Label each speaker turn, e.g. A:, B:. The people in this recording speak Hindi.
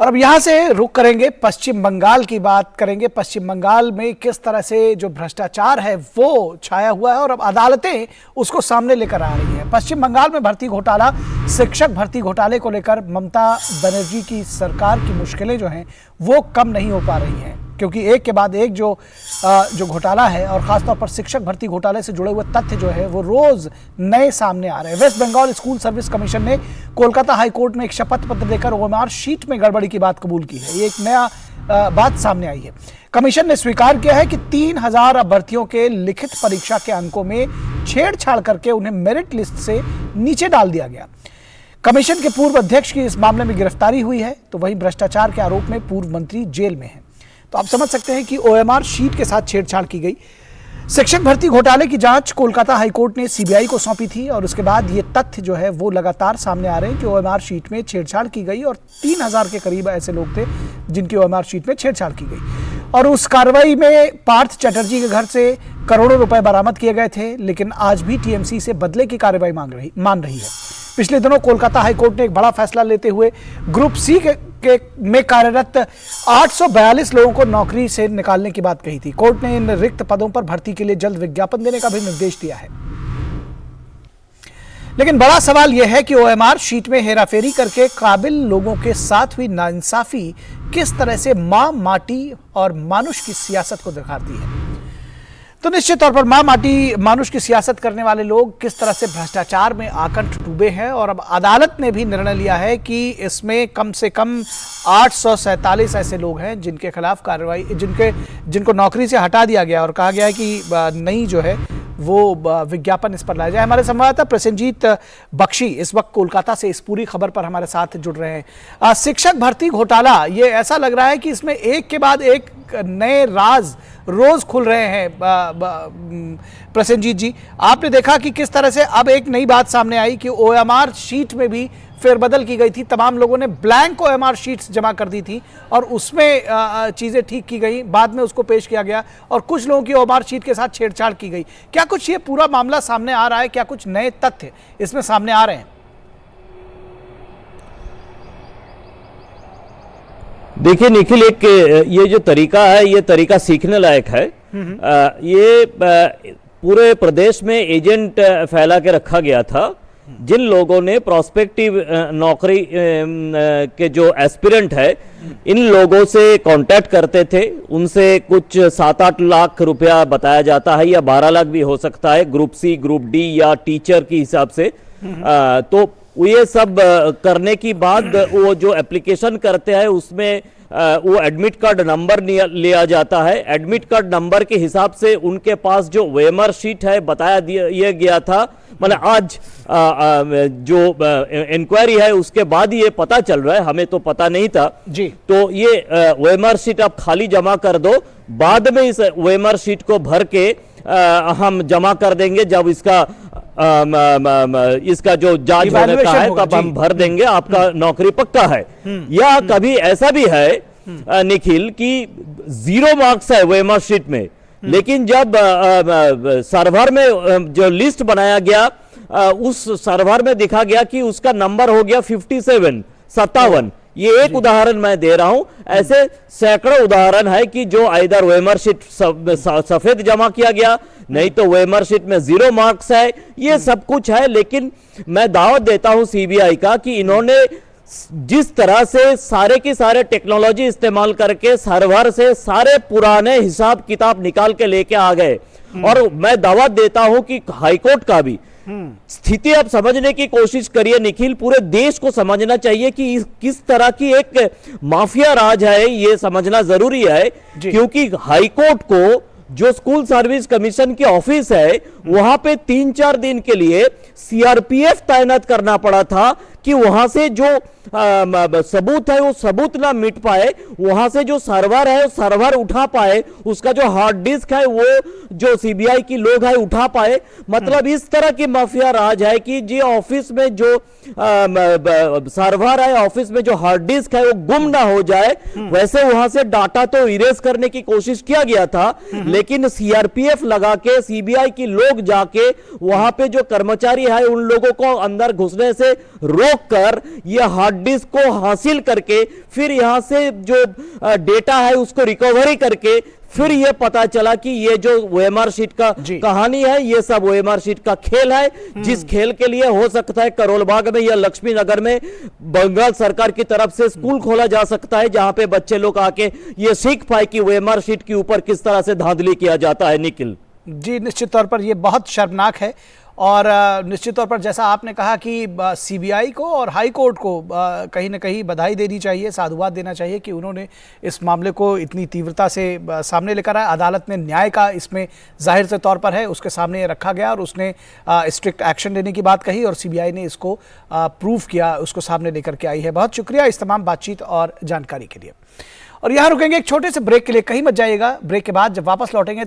A: और अब यहां से रुक करेंगे, पश्चिम बंगाल की बात करेंगे। पश्चिम बंगाल में किस तरह से जो भ्रष्टाचार है वो छाया हुआ है और अब अदालतें उसको सामने लेकर आ रही हैं। पश्चिम बंगाल में भर्ती घोटाला, शिक्षक भर्ती घोटाले को लेकर ममता बनर्जी की सरकार की मुश्किलें जो हैं वो कम नहीं हो पा रही हैं, क्योंकि एक के बाद एक जो घोटाला है और खासतौर पर शिक्षक भर्ती घोटाले से जुड़े हुए तथ्य जो है वो रोज नए सामने आ रहे हैं। West Bengal school service commission ने कोलकाता हाईकोर्ट में एक शपथ पत्र देकर ओएमआर शीट में गड़बड़ी की बात कबूल की है। ये एक नया बात सामने आई है। कमीशन ने स्वीकार किया है कि 3000 अभ्यर्थियों के लिखित परीक्षा के अंकों में छेड़छाड़ करके उन्हें मेरिट लिस्ट से नीचे डाल दिया गया। कमीशन के पूर्व अध्यक्ष की इस मामले में गिरफ्तारी हुई है, तो वहीं भ्रष्टाचार के आरोप में पूर्व मंत्री जेल में है। तो आप समझ सकते हैं कि ओएमआर शीट के साथ छेड़छाड़ की गई। शिक्षक भर्ती घोटाले की जांच कोलकाता हाईकोर्ट ने सीबीआई को सौंपी थी और उसके बाद ये तथ्य जो है वो लगातार सामने आ रहे हैं कि ओएमआर शीट में छेड़छाड़ की गई और 3000 के करीब ऐसे लोग थे जिनकी ओएमआर शीट में छेड़छाड़ की गई। और उस कार्रवाई में पार्थ चटर्जी के घर से करोड़ों रुपए बरामद किए गए थे, लेकिन आज भी टीएमसी से बदले की कार्रवाई मान रही है। पिछले दिनों कोलकाता हाईकोर्ट ने एक बड़ा फैसला लेते हुए ग्रुप सी में कार्यरत 842 लोगों को नौकरी से निकालने की बात कही थी। कोर्ट ने इन रिक्त पदों पर भर्ती के लिए जल्द विज्ञापन देने का भी निर्देश दिया है। लेकिन बड़ा सवाल यह है कि ओएमआर शीट में हेराफेरी करके काबिल लोगों के साथ हुई नाइंसाफी किस तरह से मां माटी और मानुष की सियासत को दिखाती है। तो निश्चित तौर पर मां माटी मानुष की सियासत करने वाले लोग किस तरह से भ्रष्टाचार में आकंठ डूबे हैं और अब अदालत ने भी निर्णय लिया है कि इसमें कम से कम 847 ऐसे लोग हैं जिनके खिलाफ कार्रवाई जिनको नौकरी से हटा दिया गया और कहा गया है कि नई जो है वो विज्ञापन इस पर लाया जाए। हमारे संवाददाता प्रसेनजीत बख्शी इस वक्त कोलकाता से इस पूरी खबर पर हमारे साथ जुड़ रहे हैं। शिक्षक भर्ती घोटाला, ये ऐसा लग रहा है कि इसमें एक के बाद एक नए राज रोज खुल रहे हैं। प्रसेनजीत जी, आपने देखा कि किस तरह से अब एक नई बात सामने आई कि ओएमआर शीट में भी फेरबदल की गई थी। तमाम लोगों ने ब्लैंक ओएमआर शीट्स जमा कर दी थी और उसमें चीजें ठीक की गई, बाद में उसको पेश किया गया और कुछ लोगों की ओएमआर शीट के साथ छेड़छाड़ की गई। क्या कुछ ये पूरा मामला सामने आ रहा है? क्या कुछ नए तथ्य इसमें सामने आ रहे हैं?
B: देखिए निखिल, एक ये जो तरीका है ये तरीका सीखने लायक है। ये पूरे प्रदेश में एजेंट फैला के रखा गया था। जिन लोगों ने प्रोस्पेक्टिव नौकरी के जो एस्पिरेंट है इन लोगों से कांटेक्ट करते थे, उनसे कुछ 7-8 लाख रुपया बताया जाता है या 12 लाख भी हो सकता है, ग्रुप सी, ग्रुप डी या टीचर के हिसाब से। तो ये सब करने की बाद वो जो एप्लीकेशन करते हैं उसमें वो एडमिट कार्ड नंबर लिया जाता है। एडमिट कार्ड नंबर के हिसाब से उनके पास जो ओएमआर शीट है बताया दिया गया था। मतलब आज जो इंक्वायरी है उसके बाद ये पता चल रहा है, हमें तो पता नहीं था जी। तो ये ओएमआर शीट आप खाली जमा कर दो, बाद में इस ओएमआर शीट को भर के हम जमा कर देंगे। जब इसका जो जांच होने का है तब हम भर देंगे, आपका नौकरी पक्का है। या कभी ऐसा भी है निखिल कि 0 मार्क्स है ओएमआर शीट में, लेकिन जब सर्वर में जो लिस्ट बनाया गया उस सर्वर में दिखा गया कि उसका नंबर हो गया 57। ये एक उदाहरण मैं दे रहा हूं, ऐसे सैकड़ों उदाहरण है कि जो आइदर ओएमआर शीट सफेद जमा किया गया, नहीं तो ओएमआर शीट में 0 मार्क्स है। ये सब कुछ है, लेकिन मैं दावत देता हूं सीबीआई का कि इन्होंने जिस तरह से सारे की सारे टेक्नोलॉजी इस्तेमाल करके सर्वर से सारे पुराने हिसाब किताब निकाल के लेके आ गए। और मैं दावत देता हूं कि हाईकोर्ट का भी स्थिति आप समझने की कोशिश करिए निखिल, पूरे देश को समझना चाहिए कि किस तरह की एक माफिया राज है, ये समझना जरूरी है। क्योंकि हाईकोर्ट को जो स्कूल सर्विस कमीशन की ऑफिस है वहां पे 3-4 दिन के लिए सीआरपीएफ तैनात करना पड़ा था कि वहां से जो सबूत है वो सबूत ना मिट पाए, वहां से जो सर्वर है वो सर्वर उठा पाए, उसका जो हार्ड डिस्क है वो जो सीबीआई की लोग है उठा पाए। मतलब इस तरह की माफिया राज है कि जी ऑफिस में जो सर्वर है, ऑफिस में जो हार्ड डिस्क है वो गुम ना हो जाए। वैसे वहां से डाटा तो इरेज करने की कोशिश किया गया था, लेकिन सीआरपीएफ लगा के सीबीआई की लोग जाके वहां पे जो कर्मचारी है उन लोगों को अंदर घुसने से रोक रोक कर ये हार्ड डिस्क को हासिल करके फिर यहां से जो डेटा है उसको रिकवरी करके फिर ये पता चला कि ये जो ओएमआर शीट का कहानी है, ये सब ओएमआर शीट का खेल है, जिस खेल के लिए हो सकता है करोल बाग में या लक्ष्मी नगर में बंगाल सरकार की तरफ से स्कूल खोला जा सकता है, जहां पे बच्चे लोग आके ये सीख पाए कि ओएमआर शीट के ऊपर किस तरह से धांधली किया जाता है। निखिल
A: जी, निश्चित तौर पर ये बहुत शर्मनाक है और निश्चित तौर पर जैसा आपने कहा कि सीबीआई को और हाई कोर्ट को कहीं ना कहीं बधाई देनी चाहिए, साधुवाद देना चाहिए कि उन्होंने इस मामले को इतनी तीव्रता से सामने लेकर आया। अदालत ने न्याय का इसमें जाहिर से तौर पर है उसके सामने रखा गया और उसने स्ट्रिक्ट एक्शन लेने की बात कही और सीबीआई ने इसको प्रूव किया, उसको सामने लेकर के आई है। बहुत शुक्रिया इस तमाम बातचीत और जानकारी के लिए। और यहाँ रुकेंगे एक छोटे से ब्रेक के लिए, कहीं मत जाइएगा। ब्रेक के बाद जब वापस लौटेंगे तो